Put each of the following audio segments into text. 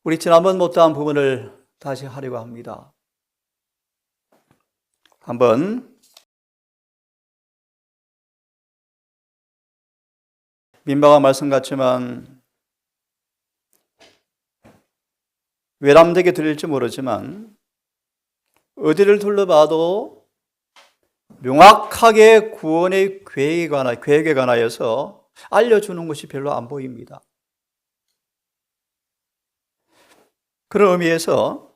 우리 지난번 못다한 부분을 다시 하려고 합니다. 한번 민방한 말씀 같지만 외람되게 들릴지 모르지만 어디를 둘러봐도 명확하게 구원의 계획에 관하여서 알려주는 것이 별로 안 보입니다. 그런 의미에서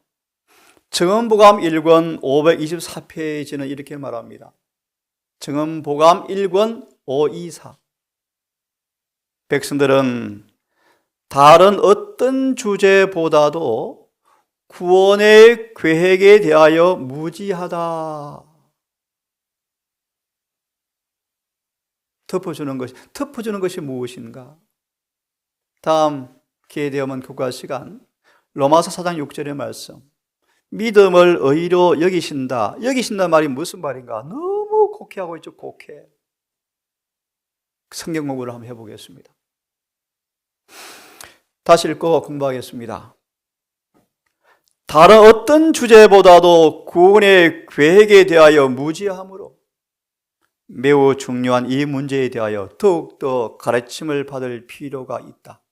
증언보감 1권 524페이지는 이렇게 말합니다. 증언보감 1권 524. 백성들은 다른 어떤 주제보다도 구원의 계획에 대하여 무지하다. 덮어주는 것이 무엇인가? 다음 기회 되면 교과 시간 로마서 4장 6절의 말씀. 믿음을 의로 여기신다. 여기신다 말이 무슨 말인가? 너무 곡해하고 있죠. 곡해. 성경 공부를 한번 해보겠습니다. 다시 읽고 공부하겠습니다. 다른 어떤 주제보다도 구원의 계획에 대하여 무지함으로 매우 중요한 이 문제에 대하여 더욱더 가르침을 받을 필요가 있다.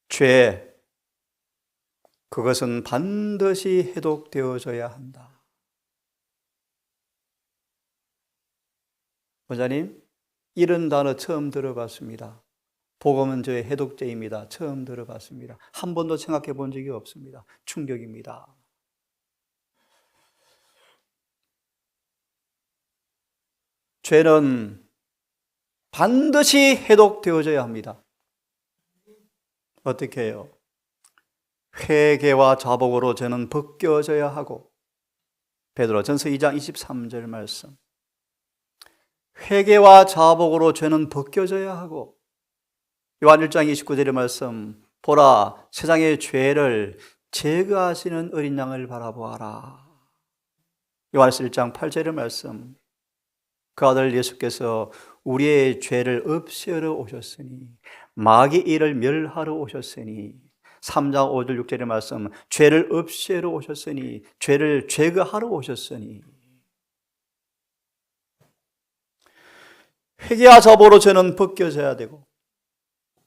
죄, 그것은 반드시 해독되어져야 한다. 원장님, 이런 단어 처음 들어봤습니다. 복음은 저의 해독제입니다. 처음 들어봤습니다. 한 번도 생각해 본 적이 없습니다. 충격입니다. 죄는 반드시 해독되어져야 합니다. 어떻게 해요? 회개와 자복으로 죄는 벗겨져야 하고, 베드로전서 2장 23절 말씀. 회개와 자복으로 죄는 벗겨져야 하고, 요한 1장 29절의 말씀. 보라, 세상의 죄를 제거하시는 어린 양을 바라보아라. 요한일서 1장 8절의 말씀. 그 아들 예수께서 우리의 죄를 없애러 오셨으니, 마귀의 일을 멸하러 오셨으니, 3장 5절 6절의 말씀. 죄를 없애러 오셨으니, 죄를 제거하러 오셨으니. 회개와 자복으로 죄는 벗겨져야 되고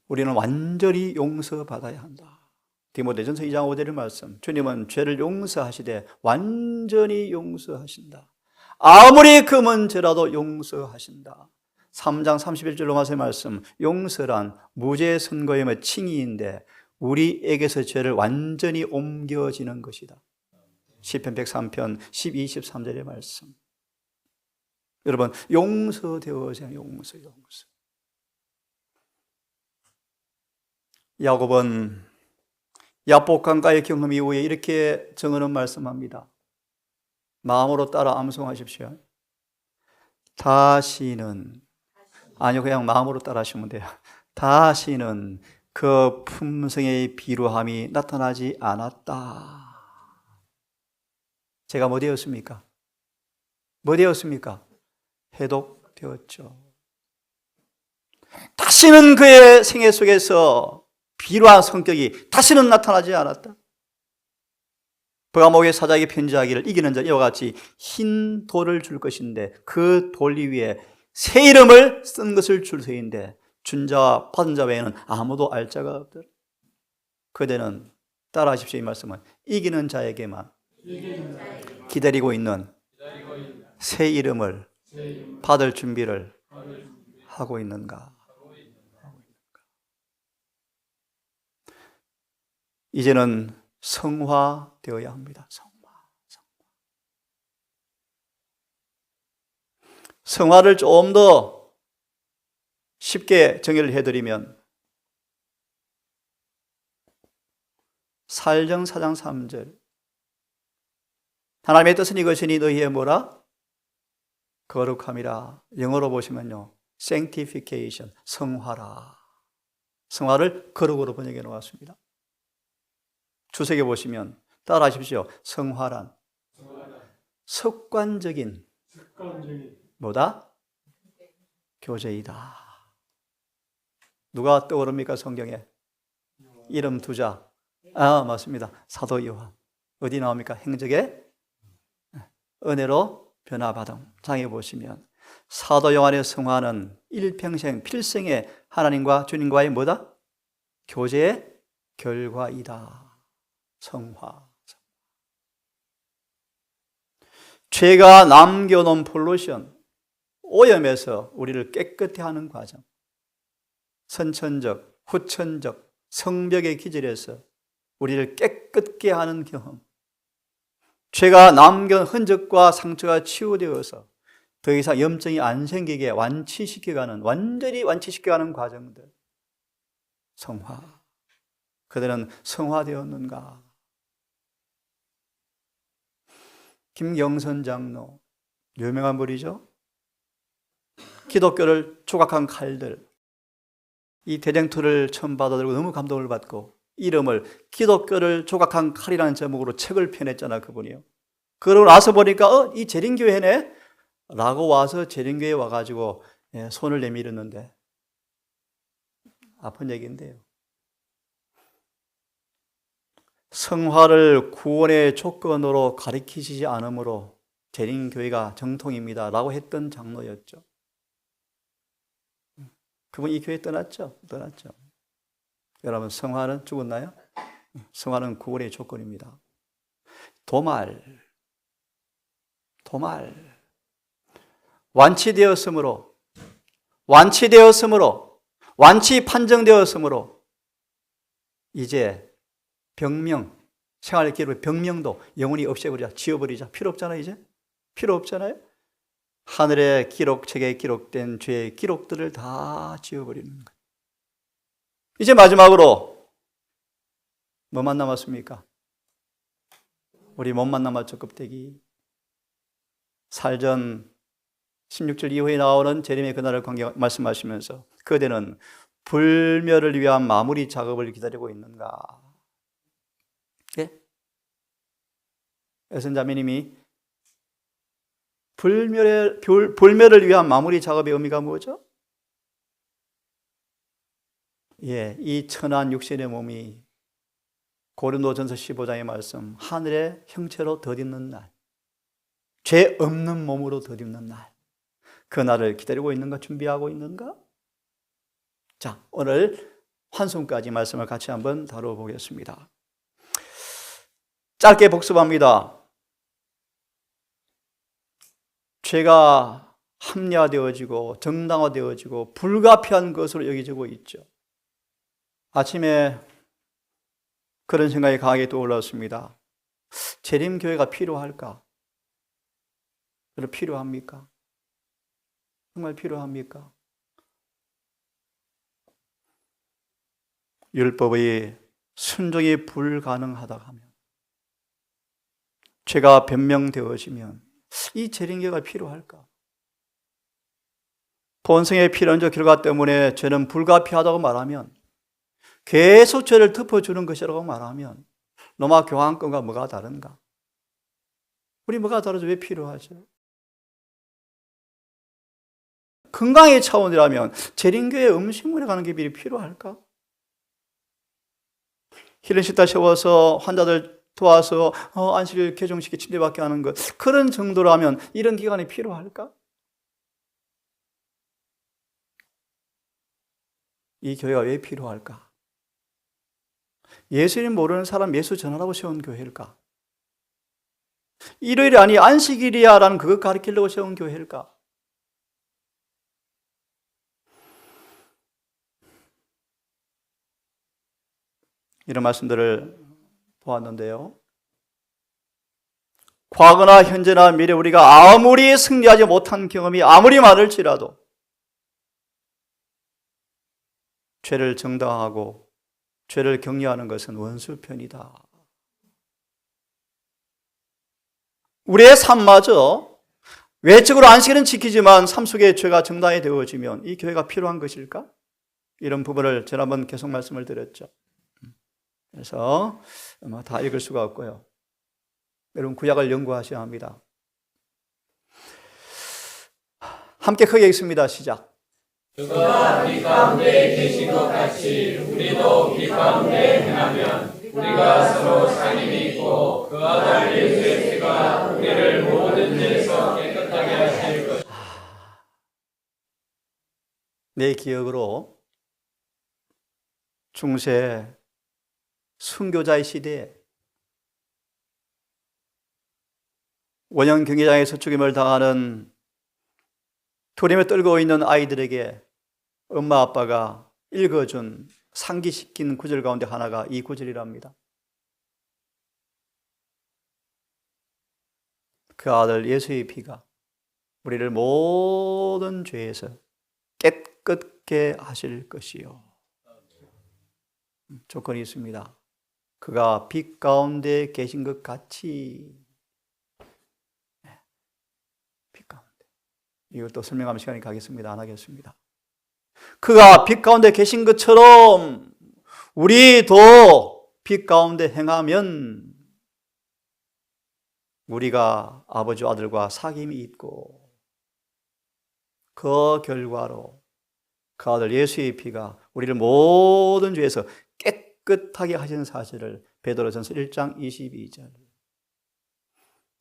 우리는 완전히 용서받아야 한다. 디모데전서 2장 5절의 말씀. 주님은 죄를 용서하시되 완전히 용서하신다. 아무리 금은 죄라도 용서하신다. 3장 31절 로마서의 말씀. 용서란 무죄 선고임의 칭의인데 우리에게서 죄를 완전히 옮겨지는 것이다. 시편 103편 12, 13절의 말씀. 여러분, 용서되어져야 용서. 야곱은 야복강가의 경험 이후에 이렇게 정언은 말씀합니다. 마음으로 따라 암송하십시오. 다시는, 아니요, 그냥 마음으로 따라 하시면 돼요. 다시는 그 품성의 비루함이 나타나지 않았다. 제가 뭐 되었습니까? 뭐 되었습니까? 해독되었죠. 다시는 그의 생애 속에서 비루한 성격이 다시는 나타나지 않았다. 버가목의 사자에게 편지하기를 이기는 자 이와 같이 흰 돌을 줄 것인데 그 돌 위에 새 이름을 쓴 것을 줄 터인데 준 자와 받은 자 외에는 아무도 알 자가 없더라. 그대는 따라하십시오. 이 말씀은 이기는 자에게만 기다리고 있는 새 이름을 받을 준비를 하고 있는가? 이제는 성화되어야 합니다. 성화를 좀 더 쉽게 정의를 해드리면 사일정 4장 3절. 하나님의 뜻은 이것이니 너희의 뭐라? 거룩함이라. 영어로 보시면요, sanctification, 성화라. 성화를 거룩으로 번역해 놓았습니다. 주석에 보시면 따라하십시오. 성화란 습관적인 뭐다? 교제이다. 누가 떠오릅니까? 성경에 이름 두 자. 아, 맞습니다. 사도 요한. 어디 나옵니까? 행적의 은혜로 변화받음. 장에 보시면 사도 요한의 성화는 일평생 필생의 하나님과 주님과의 뭐다? 교제의 결과이다. 성화. 죄가 남겨놓은 폴루션, 오염에서 우리를 깨끗해 하는 과정. 선천적, 후천적, 성벽의 기질에서 우리를 깨끗게 하는 경험. 죄가 남겨놓은 흔적과 상처가 치유되어서 더 이상 염증이 안 생기게 완전히 완치시켜가는 과정들. 성화. 그들은 성화되었는가? 김경선 장로, 유명한 분이죠. 기독교를 조각한 칼들. 이 대쟁투를 처음 받아들고 너무 감동을 받고 이름을 기독교를 조각한 칼이라는 제목으로 책을 펴냈잖아, 그분이요. 그러고 나서 보니까 이 재림교회네? 라고 와서 재림교회에 와가지고 손을 내밀었는데 아픈 얘기인데요. 성화를 구원의 조건으로 가리키시지 않으므로 재림교회가 정통입니다 라고 했던 장로였죠. 그분 이 교회 떠났죠? 떠났죠. 여러분, 성화는 죽었나요? 성화는 구원의 조건입니다. 도말. 완치 판정되었으므로 이제 병명, 생활의 기록 병명도 영원히 없애버리자, 지워버리자. 필요 없잖아요, 이제? 필요 없잖아요? 하늘의 기록책에 기록된 죄의 기록들을 다 지워버리는 거예요. 이제 마지막으로 뭐만 남았습니까? 우리 몸만 남았죠, 껍데기. 살전 16절 이후에 나오는 재림의 그날을 말씀하시면서 그대는 불멸을 위한 마무리 작업을 기다리고 있는가? 예? 애선자매님이 불멸을 위한 마무리 작업의 의미가 뭐죠? 예, 이 천한 육신의 몸이 고린도전서 15장의 말씀, 하늘의 형체로 덧입는 날, 죄 없는 몸으로 덧입는 날, 그 날을 기다리고 있는가, 준비하고 있는가? 자, 오늘 환송까지 말씀을 같이 한번 다뤄보겠습니다. 짧게 복습합니다. 죄가 합리화되어지고 정당화되어지고 불가피한 것으로 여겨지고 있죠. 아침에 그런 생각이 강하게 떠올랐습니다. 재림교회가 필요할까? 여러분, 필요합니까? 정말 필요합니까? 율법의 순종이 불가능하다 하면, 죄가 변명되어지면 이 재림교회가 필요할까? 본성의 필연적 결과 때문에 죄는 불가피하다고 말하면, 계속 죄를 덮어주는 것이라고 말하면 로마 교황권과 뭐가 다른가? 우리 뭐가 다르죠? 왜 필요하죠? 건강의 차원이라면 재림교회 음식물에 가는 게 미리 필요할까? 힐링시타 세워서 환자들 도와서 안식일 개종시키 침대밖에 하는 것, 그런 정도라면 이런 기간이 필요할까? 이 교회가 왜 필요할까? 예수님 모르는 사람 예수 전하라고 세운 교회일까? 일요일이 아니 안식일이야 라는 그것 가르치려고 세운 교회일까? 이런 말씀들을 보았는데요. 과거나 현재나 미래 우리가 아무리 승리하지 못한 경험이 아무리 많을지라도 죄를 정당하고 죄를 격려하는 것은 원수편이다. 우리의 삶마저 외적으로 안식일은 지키지만 삶 속에 죄가 정당히 되어지면 이 교회가 필요한 것일까? 이런 부분을 지난번 계속 말씀을 드렸죠. 그래서 다 읽을 수가 없고요. 여러분 구약을 연구하셔야 합니다. 함께 크게 읽습니다. 시작. 그가 빛 가운데 계신 것 같이 우리도 빛 가운데 행하면 우리가 서로 상임이 있고 그 아들 예수의 피가 우리를 모든 죄에서 깨끗하게 하실 것이다. 내 기억으로 중세 순교자의 시대에 원형 경기장에서 죽임을 당하는 두려움에 떨고 있는 아이들에게 엄마 아빠가 읽어준 상기시킨 구절 가운데 하나가 이 구절이랍니다. 그 아들 예수의 피가 우리를 모든 죄에서 깨끗게 하실 것이요. 조건이 있습니다. 그가 빛 가운데 계신 것 같이. 빛 가운데. 이것도 설명하면 시간이 가겠습니다. 안 하겠습니다. 그가 빛 가운데 계신 것처럼 우리도 빛 가운데 행하면 우리가 아버지와 아들과 사귐이 있고 그 결과로 그 아들 예수의 피가 우리를 모든 죄에서 깨끗하게 하시는 사실을 베드로전서 1장 22절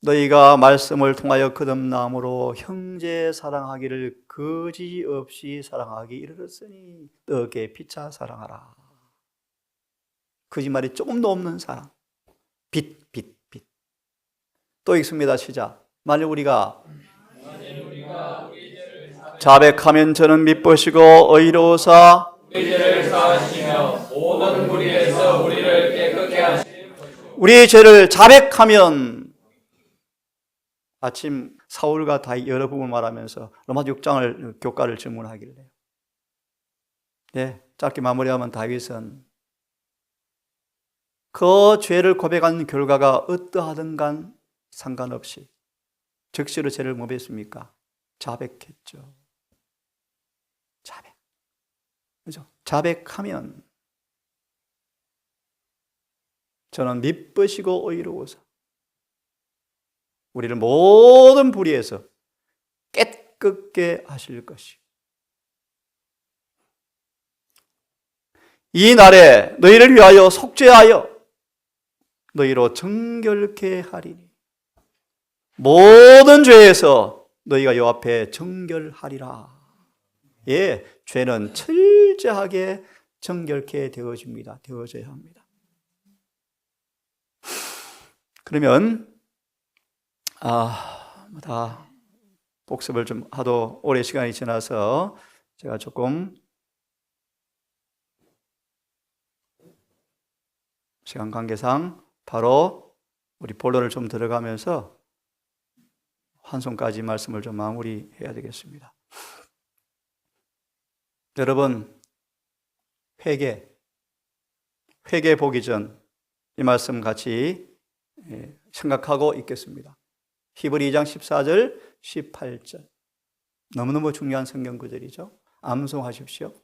너희가 말씀을 통하여 거듭남으로 형제 사랑하기를 거짓없이 사랑하기 이르렀으니 떡에 피차 사랑하라. 거짓말이 조금도 없는 사랑. 빛. 또 읽습니다. 시작. 만일 우리가 자백하면 저는 미쁘시고 의로우사 우리 죄를 사하시며 모든 불의에서 우리를 깨끗게 하시는 우리의 죄를 자백하면 아침 사울과 다윗 여러 부분을 말하면서 로마서 6장을 교과를 질문하길래 짧게 마무리하면 다윗은 그 죄를 고백한 결과가 어떠하든간 상관없이 즉시로 죄를 뭐 했습니까? 자백했죠. 자백. 그죠? 자백하면 저는 미쁘시고 의로우사 우리를 모든 불의에서 깨끗게 하실 것이. 이 날에 너희를 위하여 속죄하여 너희로 정결케 하리니 모든 죄에서 너희가 요 앞에 정결하리라. 죄는 철저하게 정결케 되어집니다. 되어져야 합니다. 그러면 다 복습을 좀 하도 오래 시간이 지나서 제가 조금 시간 관계상 바로 우리 본론을 좀 들어가면서 환송까지 말씀을 좀 마무리해야 되겠습니다. 여러분, 회개 보기 전 이 말씀 같이 생각하고 있겠습니다. 히브리 2장 14절, 18절. 너무너무 중요한 성경 구절이죠. 암송하십시오.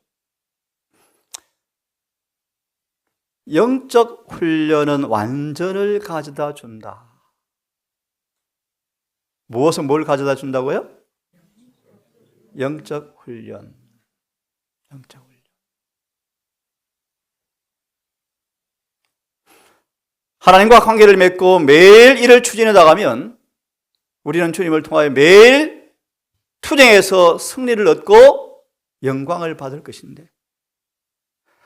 영적 훈련은 완전을 가져다 준다. 무엇은 뭘 가져다 준다고요? 영적 훈련. 영적 훈련. 하나님과 관계를 맺고 매일 이를 추진해 나가면 우리는 주님을 통하여 매일 투쟁에서 승리를 얻고 영광을 받을 것인데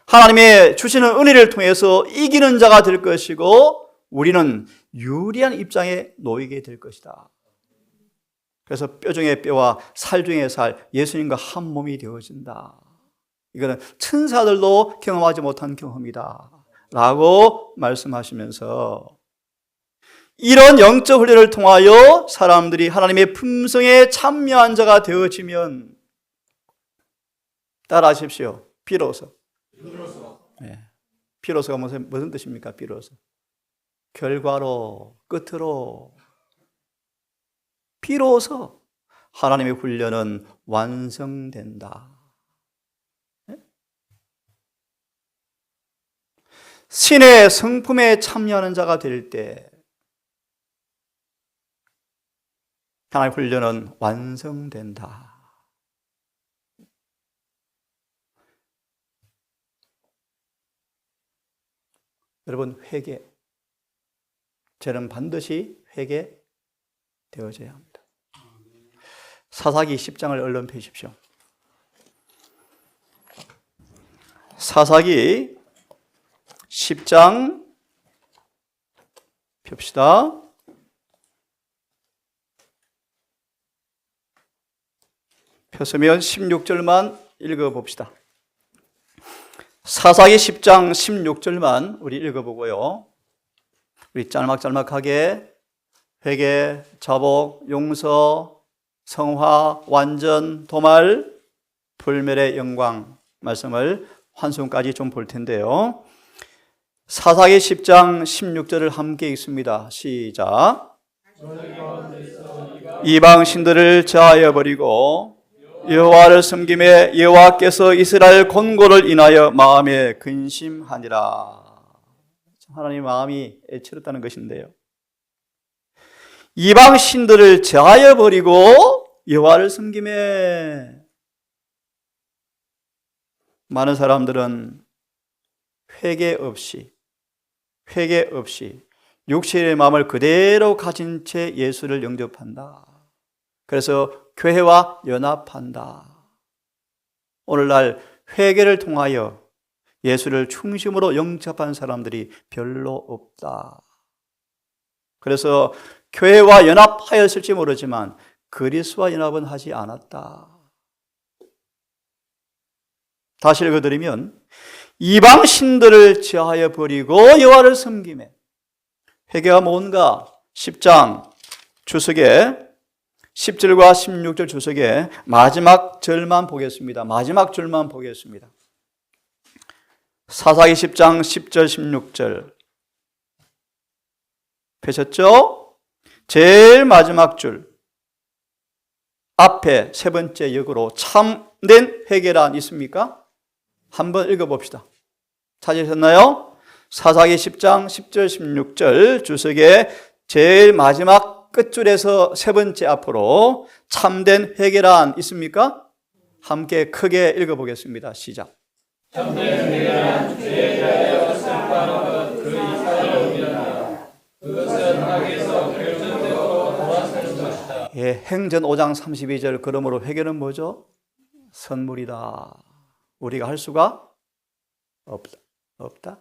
하나님의 주시는 은혜를 통해서 이기는 자가 될 것이고 우리는 유리한 입장에 놓이게 될 것이다. 그래서 뼈 중에 뼈와 살 중에 살, 예수님과 한 몸이 되어진다. 이거는 천사들도 경험하지 못한 경험이다 라고 말씀하시면서 이런 영적 훈련을 통하여 사람들이 하나님의 품성에 참여한 자가 되어지면 따라하십시오. 비로소. 비로소가 무슨 뜻입니까? 비로소. 결과로, 끝으로. 비로소 하나님의 훈련은 완성된다. 신의 성품에 참여하는 자가 될 때 하나님의 훈련은 완성된다. 여러분, 회개. 죄는 반드시 회개되어져야 합니다. 사사기 10장을 얼른 펴십시오. 사사기 10장 펴봅시다. 펴서면 16절만 읽어봅시다. 사사기 10장 16절만 우리 읽어보고요. 우리 짤막짤막하게 회개, 자복, 용서, 성화, 완전, 도말, 불멸의 영광 말씀을 환송까지 좀 볼 텐데요. 사사기 10장 16절을 함께 읽습니다. 시작. 이방 신들을 제하여 버리고 여호와를 섬김에 여호와께서 이스라엘 권고를 인하여 마음에 근심하니라. 하나님 마음이 애처롭다는 것인데요. 이방 신들을 제하여 버리고 여호와를 섬김에 많은 사람들은 회개 없이 육체의 마음을 그대로 가진 채 예수를 영접한다. 그래서 교회와 연합한다. 오늘날 회개를 통하여 예수를 중심으로 영접한 사람들이 별로 없다. 그래서 교회와 연합하였을지 모르지만 그리스도와 연합은 하지 않았다. 다시 읽어드리면 이방 신들을 제하여 버리고 여호와를 섬김에 회개가 뭔가 10장 주석에 10절과 16절 주석에 마지막 절만 보겠습니다. 마지막 줄만 보겠습니다. 사사기 10장 10절 16절 펴셨죠? 제일 마지막 줄 앞에 세 번째 역으로 참된 회개란 있습니까? 한번 읽어봅시다. 찾으셨나요? 사사기 10장 10절 16절 주석에 제일 마지막 끝줄에서 세 번째 앞으로 참된 회개란 있습니까? 함께 크게 읽어보겠습니다. 시작. 참된 회개란 죄에 대하여 슬퍼하는 것 그 이상을 의미한다. 그것은 악에서 결정적으로 돌아서는 것이다. 예, 행전 5장 32절 그러므로 회개는 뭐죠? 선물이다. 우리가 할 수가 없다.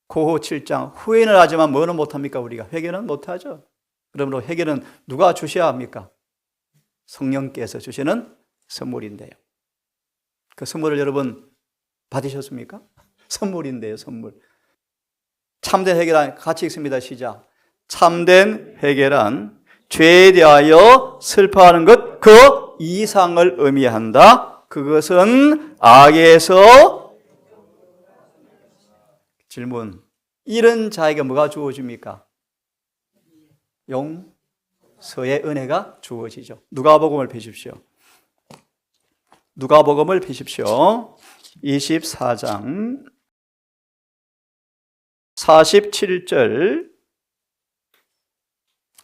고호 7장 후회는 하지만 뭐는 못합니까? 우리가 회개는 못하죠. 그러므로 회개는 누가 주셔야 합니까? 성령께서 주시는 선물인데요. 그 선물을 여러분 받으셨습니까? 선물인데요, 선물. 참된 회개란 같이 읽습니다. 시작. 참된 회개란 죄에 대하여 슬퍼하는 것 그 이상을 의미한다. 그것은 악에서 질문. 이런 자에게 뭐가 주어집니까? 용서의 은혜가 주어지죠. 누가복음을 펴십시오. 누가복음을 펴십시오. 24장 47절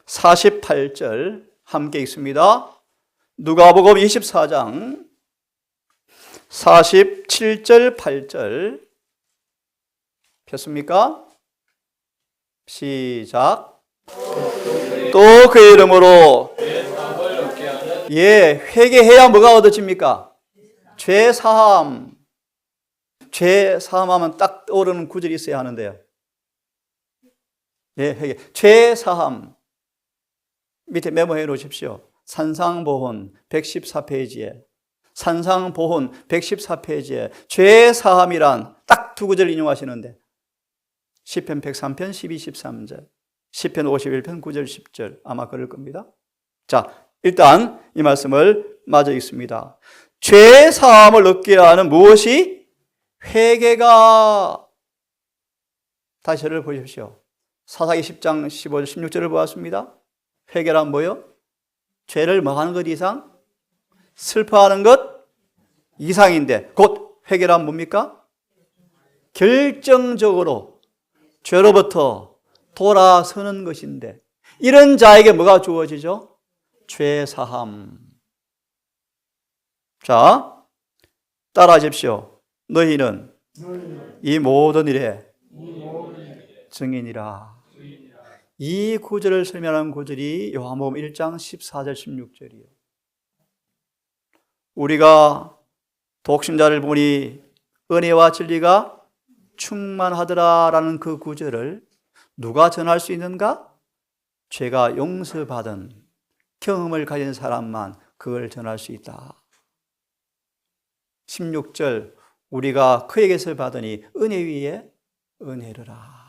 48절 함께 읽습니다. 누가복음 24장 47절 8절 폈습니까? 시작. 또 그 이름으로 회개해야 뭐가 얻어집니까? 죄사함. 죄사함하면 딱 떠오르는 구절이 있어야 하는데요. 예, 회개. 죄사함. 밑에 메모해 놓으십시오. 산상보훈 114페이지에 산상보훈 114페이지에 죄사함이란 딱 두 구절 인용하시는데 시편 103편 12, 13절 시편 51편 9절 10절 아마 그럴 겁니다. 자, 일단 이 말씀을 마저 읽습니다. 죄사함을 얻게 하는 무엇이? 회개가. 다시 저를 보십시오. 사사기 10장 15절 16절을 보았습니다. 회개란 뭐요? 죄를 뭐 하는 것 이상? 슬퍼하는 것 이상인데 곧 회개란 뭡니까? 결정적으로 죄로부터 돌아서는 것인데 이런 자에게 뭐가 주어지죠? 죄사함. 자, 따라하십시오. 너희는 이 모든 일에 증인이라. 이 구절을 설명하는 구절이 요한복음 1장 14절 16절이에요. 우리가 독신자를 보니 은혜와 진리가 충만하더라라는 그 구절을 누가 전할 수 있는가? 죄가 용서받은 경험을 가진 사람만 그걸 전할 수 있다. 16절 우리가 그에게서 받으니 은혜 위에 은혜르라.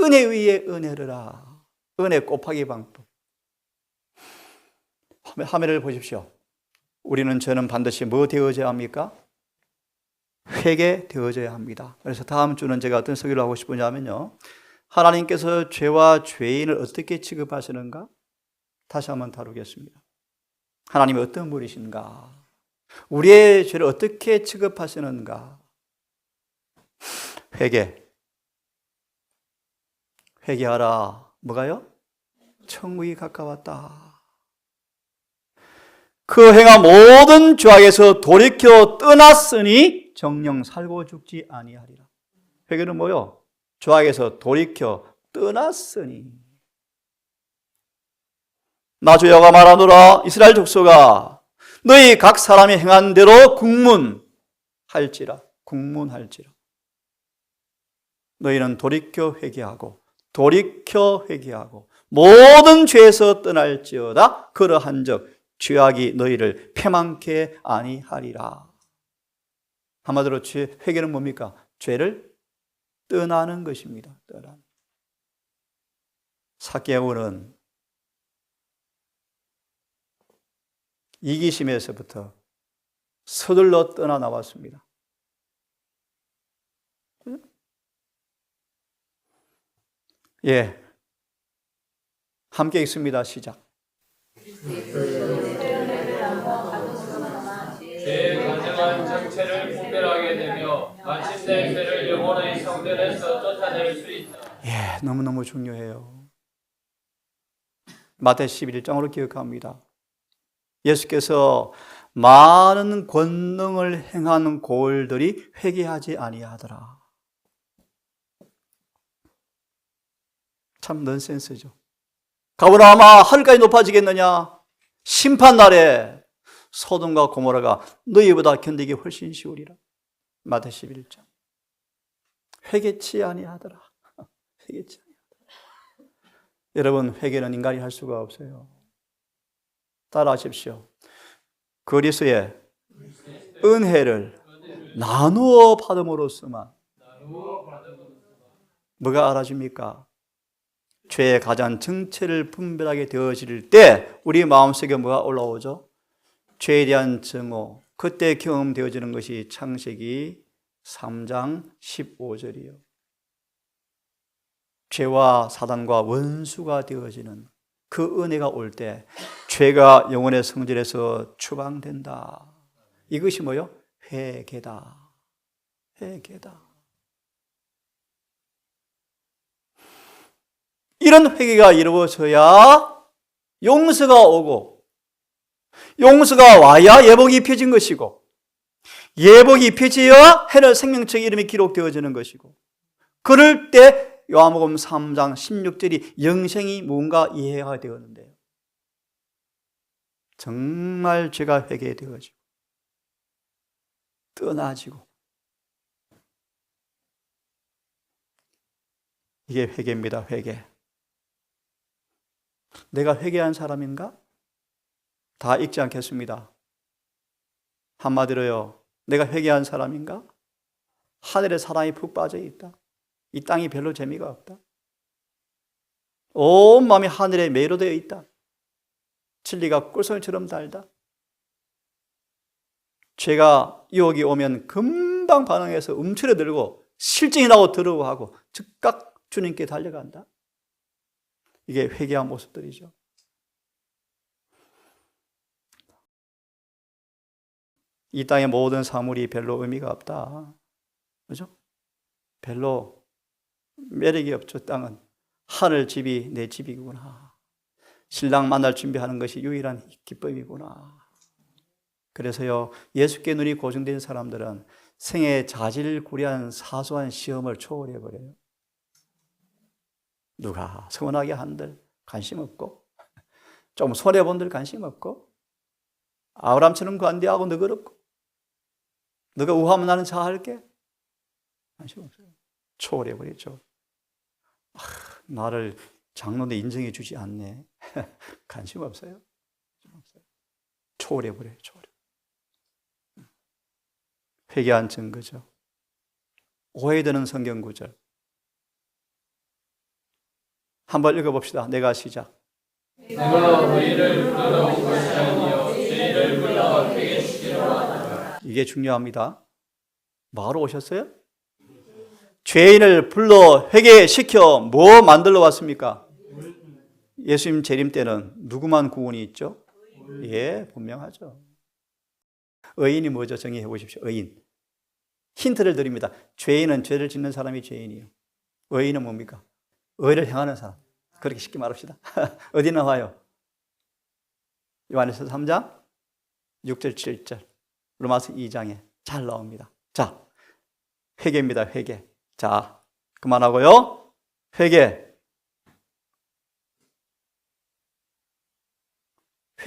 은혜 위에 은혜르라. 은혜 곱하기 방법. 화면을 보십시오. 저는 반드시 뭐 되어져야 합니까? 회개되어져야 합니다. 그래서 다음 주는 제가 어떤 설교를 하고 싶으냐면요, 하나님께서 죄와 죄인을 어떻게 취급하시는가? 다시 한번 다루겠습니다. 하나님이 어떤 분이신가? 우리의 죄를 어떻게 취급하시는가? 회개하라. 뭐가요? 천국이 가까웠다. 그 행한 모든 죄악에서 돌이켜 떠났으니 정령 살고 죽지 아니하리라. 회개는 뭐요? 죄악에서 돌이켜 떠났으니. 나 주여가 말하노라. 이스라엘 족속아, 너희 각 사람이 행한 대로 국문할지라. 너희는 돌이켜 회개하고 모든 죄에서 떠날지어다. 그러한즉 죄악이 너희를 패망케 아니하리라. 한마디로 회개는 뭡니까? 죄를 떠나는 것입니다. 삭개오는 이기심에서부터 서둘러 떠나 나왔습니다. 예, 함께 읽습니다. 시작. 죄의 가증한 정체를 분별하게 되며 마침내 죄를 영혼의 성전에서 쫓아낼 수 있다. 예, 너무너무 중요해요. 마태 11장으로 기억합니다. 예수께서 많은 권능을 행하는 고을들이 회개하지 아니하더라. 참 넌센스죠. 가보나 아마 하늘까지 높아지겠느냐? 심판날에 소돔과 고모라가 너희보다 견디기 훨씬 쉬우리라. 마태 11장. 회개치 아니하더라. 회개치 아니하더라. 여러분, 회개는 인간이 할 수가 없어요. 따라하십시오. 그리스도의 은혜를 나누어 받음으로써만. 뭐가 알아집니까? 죄의 가장 정체를 분별하게 되어질 때 우리 마음속에 뭐가 올라오죠? 죄에 대한 증오. 그때 경험되어지는 것이 창세기 3장 15절이에요. 죄와 사단과 원수가 되어지는 그 은혜가 올 때 죄가 영혼의 성질에서 추방된다. 이것이 뭐요? 회개다. 이런 회개가 이루어져야 용서가 오고, 용서가 와야 예복이 입혀진 것이고, 예복이 입혀져야 해를 생명책의 이름이 기록되어지는 것이고, 그럴 때 요한복음 3장 16절이 영생이 뭔가 이해가 되었는데요. 정말 죄가 회개되어지고 떠나지고, 이게 회개입니다. 회개. 내가 회개한 사람인가? 다 읽지 않겠습니다. 한마디로요, 내가 회개한 사람인가? 하늘에 사랑이 푹 빠져 있다. 이 땅이 별로 재미가 없다. 온 마음이 하늘에 매료되어 있다. 진리가 꿀송이처럼 달다. 죄가 유혹이 오면 금방 반응해서 움츠러들고 실증이 나고 더러워하고 즉각 주님께 달려간다. 이게 회개한 모습들이죠. 이 땅의 모든 사물이 별로 의미가 없다. 그죠? 별로 매력이 없죠. 땅은 하늘 집이 내 집이구나. 신랑 만날 준비하는 것이 유일한 기쁨이구나. 그래서요, 예수께 눈이 고정된 사람들은 생애 자질구레한 사소한 시험을 초월해버려요. 누가 서운하게 한들 관심 없고, 좀 손해본들 관심 없고, 아브라함처럼 관대하고 너그럽고, 너가 우하면 나는 자할게. 관심 없어요. 초월해버리죠. 나를 장로인데 인정해 주지 않네. 관심 없어요. 초월해버려요. 초월해. 회개한 증거죠. 오해되는 성경 구절. 한번 읽어봅시다. 내가 시작. 내가 너희를 불러 온 것이 아니요 죄를 불러 회개시키러 왔다. 이게 중요합니다. 뭐하러 오셨어요? 죄인을 불러 회개시켜 뭐 만들러 왔습니까? 예수님 재림 때는 누구만 구원이 있죠? 예, 분명하죠. 의인이 뭐죠? 정의해 보십시오. 의인. 힌트를 드립니다. 죄인은 죄를 짓는 사람이 죄인이에요. 의인은 뭡니까? 의를 행하는 사람. 그렇게 쉽게 말합시다. 어디 나와요? 요한에서 3장 6절 7절 로마서 2장에 잘 나옵니다. 자, 회개입니다. 회개. 자, 그만하고요. 회개.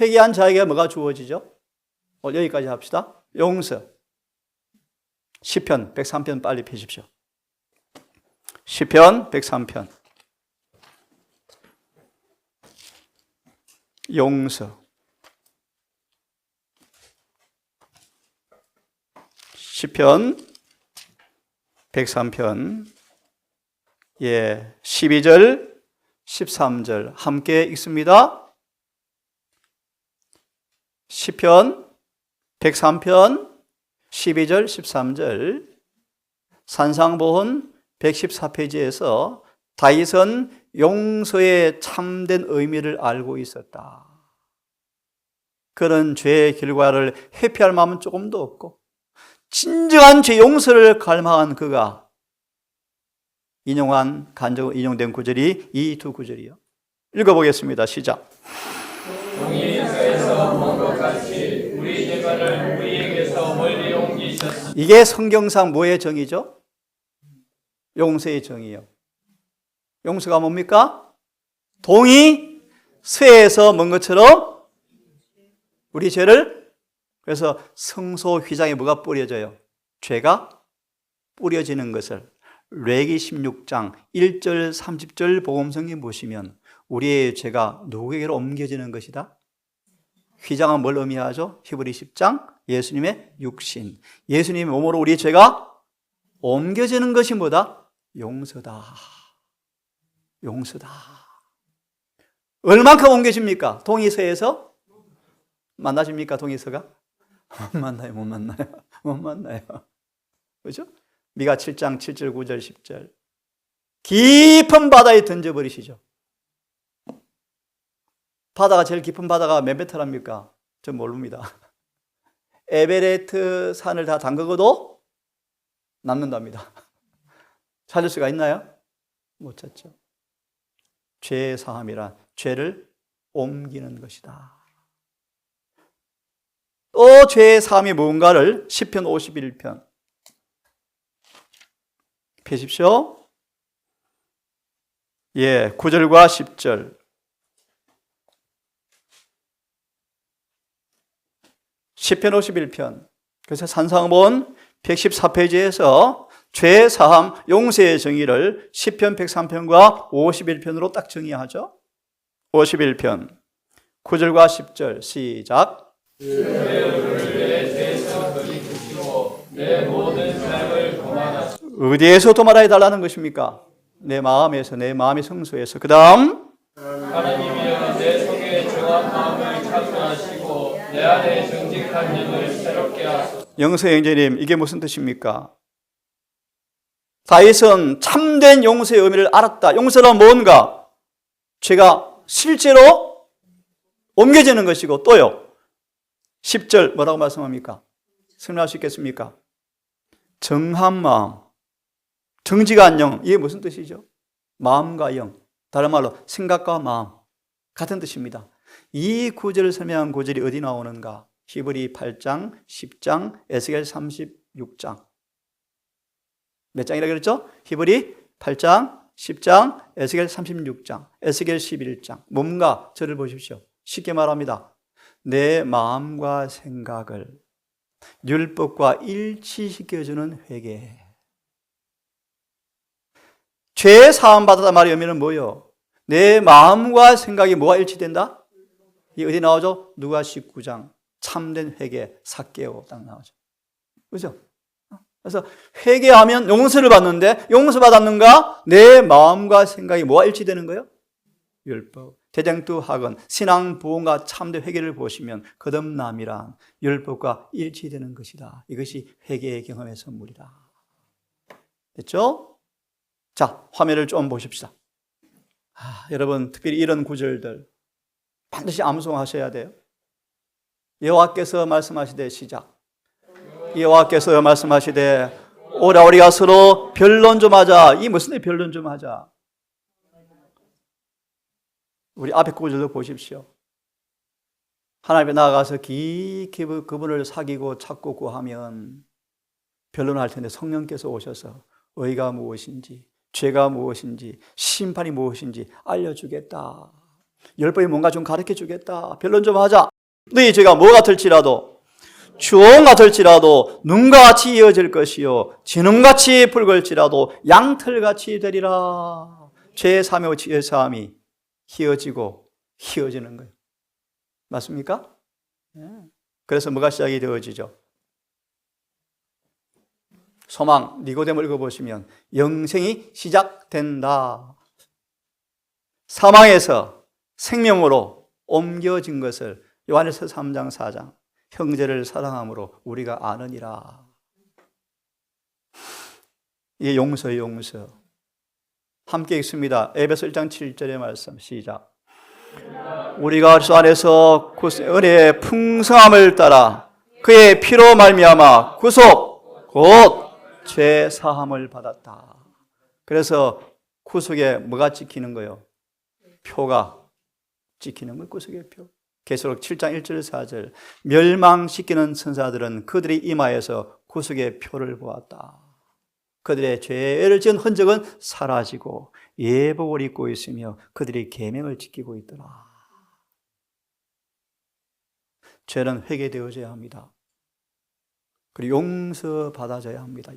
회개한 자에게 뭐가 주어지죠? 여기까지 합시다. 용서. 시편 103편 빨리 펴십시오. 시편 103편. 용서. 시편 103편. 예, 12절, 13절 함께 읽습니다. 시편 103편 12절, 13절 산상보훈 114페이지에서 다윗은 용서의 참된 의미를 알고 있었다. 그런 죄의 결과를 회피할 마음은 조금도 없고 진정한 죄 용서를 갈망한 그가 인용된 구절이 이 두 구절이요. 읽어보겠습니다. 시작. 동일서에서 본 것 같이 우리 죄가를 우리에게서 멀리 옮기셨습니다. 이게 성경상 뭐의 정의죠? 용서의 정의요. 용서가 뭡니까? 동이 쇠에서 먼 것처럼 우리 죄를, 그래서 성소 휘장에 뭐가 뿌려져요? 죄가 뿌려지는 것을 레기 16장 1절 30절 복음성경 보시면 우리의 죄가 누구에게로 옮겨지는 것이다? 휘장은 뭘 의미하죠? 히브리 10장 예수님의 육신, 예수님의 몸으로 우리의 죄가 옮겨지는 것이 뭐다? 용서다. 용서다. 얼만큼 옮겨집니까? 동의서에서? 만나십니까? 동의서가? 못 만나요. 못 만나요. 못 만나요. 그죠? 미가 7장 7절 9절 10절 깊은 바다에 던져버리시죠. 바다가 제일 깊은 바다가 몇 메터랍니까? 전 모릅니다. 에베레스트 산을 다 담그고도 남는답니다. 찾을 수가 있나요? 못 찾죠. 죄의 사함이란 죄를 옮기는 것이다. 또 죄의 사함이 무언가를 시편 51편 펴십시오. 예, 9절과 10절. 시편 51편. 그래서 산상본 114페이지에서 죄 사함 용서의 정의를 시편 103편과 51편으로 딱 정의하죠. 51편 9절과 10절 시작. 어디에서 도말하여 달라는 것입니까? 내 마음에서, 내 마음의 성소에서. 그 다음 하나님이여 내 속에 정한 마음을 창조하시고 내 안에 정직한 영을 새롭게 하소서. 영서형제님, 이게 무슨 뜻입니까? 다윗은 참된 용서의 의미를 알았다. 용서는 뭔가? 죄가 실제로 옮겨지는 것이고, 또요 10절 뭐라고 말씀합니까? 설명할 수 있겠습니까? 정한 마음, 정직한 영, 이게 무슨 뜻이죠? 마음과 영, 다른 말로 생각과 마음 같은 뜻입니다. 이 구절을 설명한 구절이 어디 나오는가? 히브리 8장, 10장, 에스겔 36장. 몇 장이라고 그랬죠? 히브리 8장, 10장, 에스겔 36장, 에스겔 11장. 몸과 저를 보십시오. 쉽게 말합니다. 내 마음과 생각을 율법과 일치시켜주는 회개. 죄 사함 받았다 말의 의미는 뭐예요? 내 마음과 생각이 뭐가 일치된다? 이 어디 나오죠? 누가 19장 참된 회개 삭개오 딱 나오죠. 그렇죠? 그래서 회개하면 용서를 받는데 용서 받았는가? 내 마음과 생각이 뭐가 일치되는 거예요? 율법. 대장투학은 신앙 부흥과 참된 회개를 보시면 거듭남이란 율법과 일치되는 것이다. 이것이 회개의 경험의 선물이다. 됐죠? 자, 화면을 좀 보십시다. 여러분 특별히 이런 구절들 반드시 암송하셔야 돼요. 여호와께서 말씀하시되 시작. 여호와께서 말씀하시되 오라 우리가 서로 변론 좀 하자. 이 무슨 변론 좀 하자. 우리 앞에 구절도 보십시오. 하나님께 나아가서 깊이 그분을 사귀고 찾고 구하면 변론할 텐데 성령께서 오셔서 의가 무엇인지 죄가 무엇인지 심판이 무엇인지 알려주겠다. 율법이 뭔가 좀 가르쳐주겠다. 변론 좀 하자. 너희 죄가 뭐 같을지라도 주홍 같을지라도 눈과 같이 이어질 것이요 진홍같이 붉을지라도 양털같이 되리라. 죄의 사함이 죄의 사함이 희어지고 희어지는 거예요. 맞습니까? 그래서 뭐가 시작이 되어지죠? 소망, 니고데모를 읽어보시면 영생이 시작된다. 사망에서 생명으로 옮겨진 것을 요한일서 3장 4장 형제를 사랑함으로 우리가 아느니라. 이게 용서예요, 용서. 함께 읽습니다. 에베소 1장 7절의 말씀 시작. 우리가 그리스도 안에서 은혜의 풍성함을 따라 그의 피로 말미암아 구속 곧 죄 사함을 받았다. 그래서 구속에 뭐가 찍히는 거예요? 표가 찍히는 거예요. 구속의 표. 계시록 7장 1절 4절 멸망시키는 천사들은 그들이 이마에서 구속의 표를 보았다. 그들의 죄를 지은 흔적은 사라지고 예복을 입고 있으며 그들이 계명을 지키고 있더라. 죄는 회개되어져야 합니다. 그리고 용서받아져야 합니다.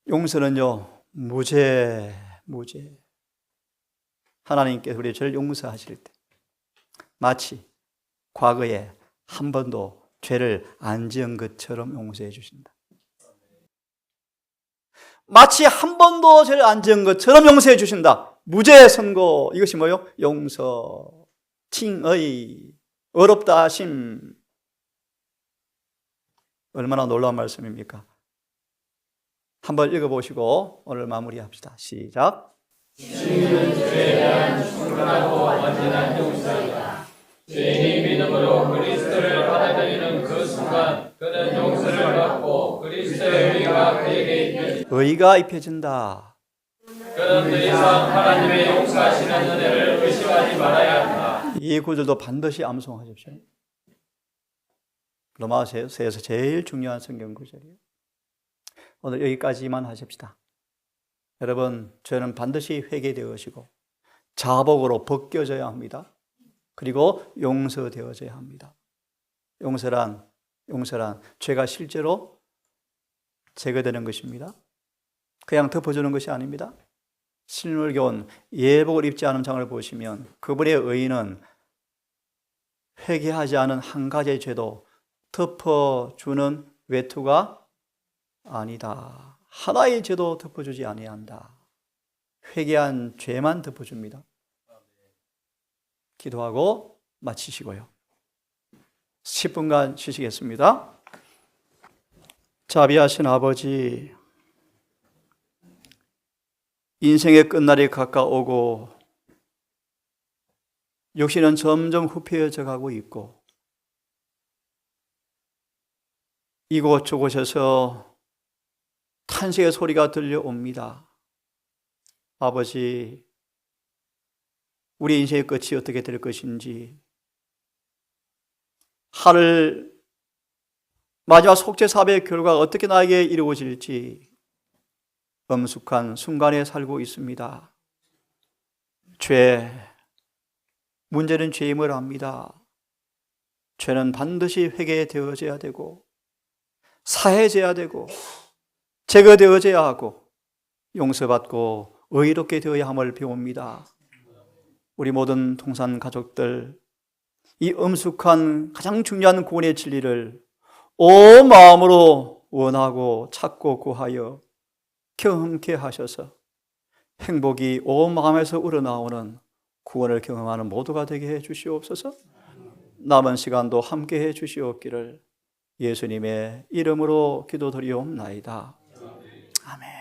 용서는요 무죄. 하나님께서 우리 죄를 용서하실 때 마치 과거에 한 번도 죄를 안 지은 것처럼 용서해 주신다. 마치 한 번도 죄를 안 지은 것처럼 용서해 주신다. 무죄 선고. 이것이 뭐예요? 용서, 칭의, 어렵다 하심. 얼마나 놀라운 말씀입니까? 한번 읽어보시고 오늘 마무리합시다. 시작. 주님은 죄에 대한 충분하고 완전한 용서이다. 죄인이 믿음으로 그리스도를 받아들이는 그 순간 그는 용서를 받고 그리스도의 의가 그에게 입혀진다. 의가 입혀진다. 그는 더 이상 하나님의 용서하시는 은혜를 의심하지 말아야 한다. 이 구절도 반드시 암송하십시오. 로마서에서 제일 중요한 성경 구절이에요. 오늘 여기까지만 하십시다. 여러분, 죄는 반드시 회개되어지고 자복으로 벗겨져야 합니다. 그리고 용서되어져야 합니다. 용서란 죄가 실제로 제거되는 것입니다. 그냥 덮어주는 것이 아닙니다. 신물교원 예복을 입지 않은 장을 보시면 그분의 의의는 회개하지 않은 한 가지의 죄도 덮어주는 외투가 아니다. 하나의 죄도 덮어주지 아니한다. 회개한 죄만 덮어줍니다. 기도하고 마치시고요. 10분간 쉬시겠습니다. 자비하신 아버지, 인생의 끝날이 가까우고 육신은 점점 후패해져 가고 있고 이곳저곳에서 탄식의 소리가 들려옵니다. 아버지, 우리 인생의 끝이 어떻게 될 것인지, 하늘 마지막 속죄 사배의 결과가 어떻게 나에게 이루어질지 엄숙한 순간에 살고 있습니다. 문제는 죄임을 압니다. 죄는 반드시 회개되어져야 되고 사해져야 되고 제거되어져야 하고 용서받고 의롭게 되어야 함을 배웁니다. 우리 모든 통산 가족들, 이 엄숙한 가장 중요한 구원의 진리를 온 마음으로 원하고 찾고 구하여 경험케 하셔서 행복이 온 마음에서 우러나오는 구원을 경험하는 모두가 되게 해 주시옵소서. 남은 시간도 함께 해 주시옵기를 예수님의 이름으로 기도드리옵나이다. 아멘.